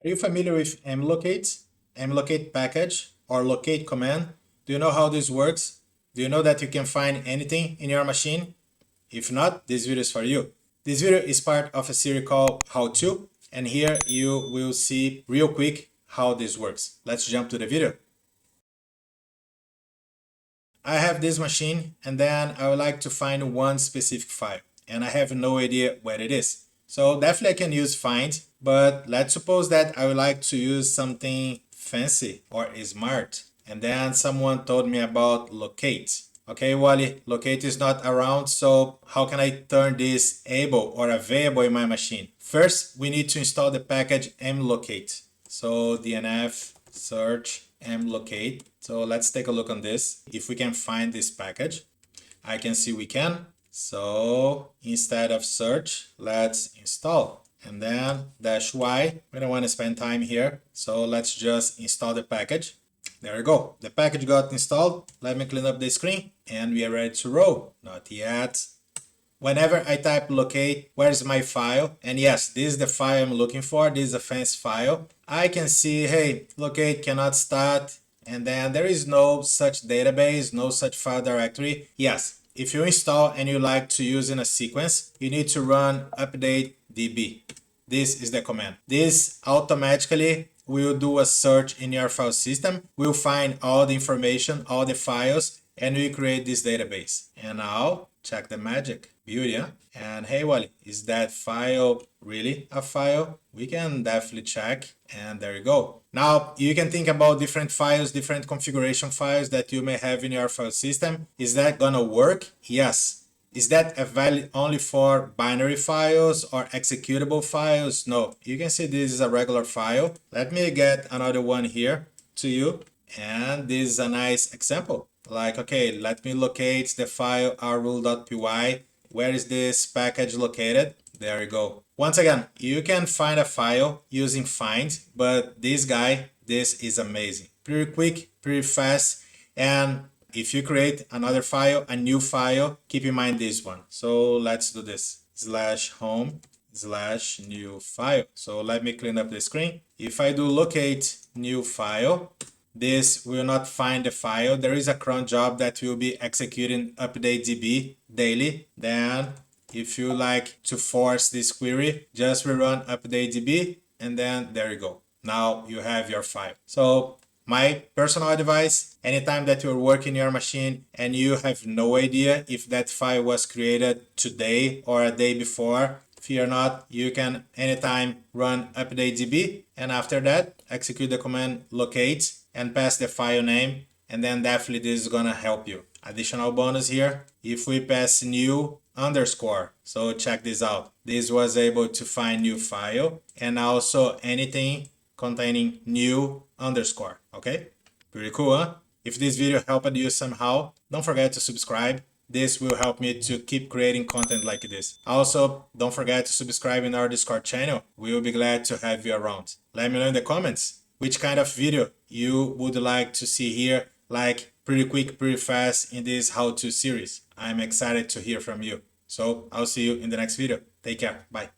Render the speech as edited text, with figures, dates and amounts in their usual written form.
Are you familiar with mlocate, mlocate package, or locate command? Do you know how this works? Do you know that you can find anything in your machine? If not, this video is for you. This video is part of a series called How To, and here you will see real quick how this works. Let's jump to the video. I have this machine and then I would like to find one specific file and I have no idea where it is. So definitely I can use find, but let's suppose that I would like to use something fancy or smart. And then someone told me about locate. Okay, Wally, locate is not around, so how can I turn this able or available in my machine? First, we need to install the package mlocate. So dnf search mlocate. So let's take a look on this. If we can find this package, I can see we can. So instead of search, let's install. And then -y, we don't want to spend time here. So let's just install the package. There we go. The package got installed. Let me clean up the screen and we are ready to roll. Not yet. Whenever I type locate, where's my file? And yes, this is the file I'm looking for. This is a fancy file. I can see, hey, locate cannot start. And then there is no such database, no such file directory. Yes, if you install and you like to use in a sequence, you need to run updatedb. This is the command. This automatically will do a search in your file system. We'll find all the information, all the files, and we create this database. And now check the magic. Beauty, huh? And hey, Wally, is that file really a file? We can definitely check, and there you go. Now you can think about different files, different configuration files that you may have in your file system. Is that gonna work? Yes. Is that valid only for binary files or executable files? No. You can see this is a regular file. Let me get another one here to you. And this is a nice example. Like, okay, let me locate the file rule.py. Where is this package located? There you go. Once again, you can find a file using find, but this is amazing. Pretty quick, pretty fast. And if you create another file, a new file, keep in mind this one. So let's do this. /home/new file. So let me clean up the screen. If I do locate new file, this will not find the file. There is a cron job that will be executing updatedb daily. Then if you like to force this query, just rerun updatedb and then there you go. Now you have your file. So my personal advice, anytime that you're working your machine and you have no idea if that file was created today or a day before, fear not, you can anytime run updatedb and after that execute the command locate and pass the file name, and then definitely this is gonna help you. Additional bonus here, if we pass new underscore, so check this out. This was able to find new file and also anything containing new underscore, okay? Pretty cool, huh? If this video helped you somehow, don't forget to subscribe. This will help me to keep creating content like this. Also, don't forget to subscribe in our Discord channel. We will be glad to have you around. Let me know in the comments which kind of video you would like to see here, like pretty quick, pretty fast in this how-to series. I'm excited to hear from you. So I'll see you in the next video. Take care. Bye.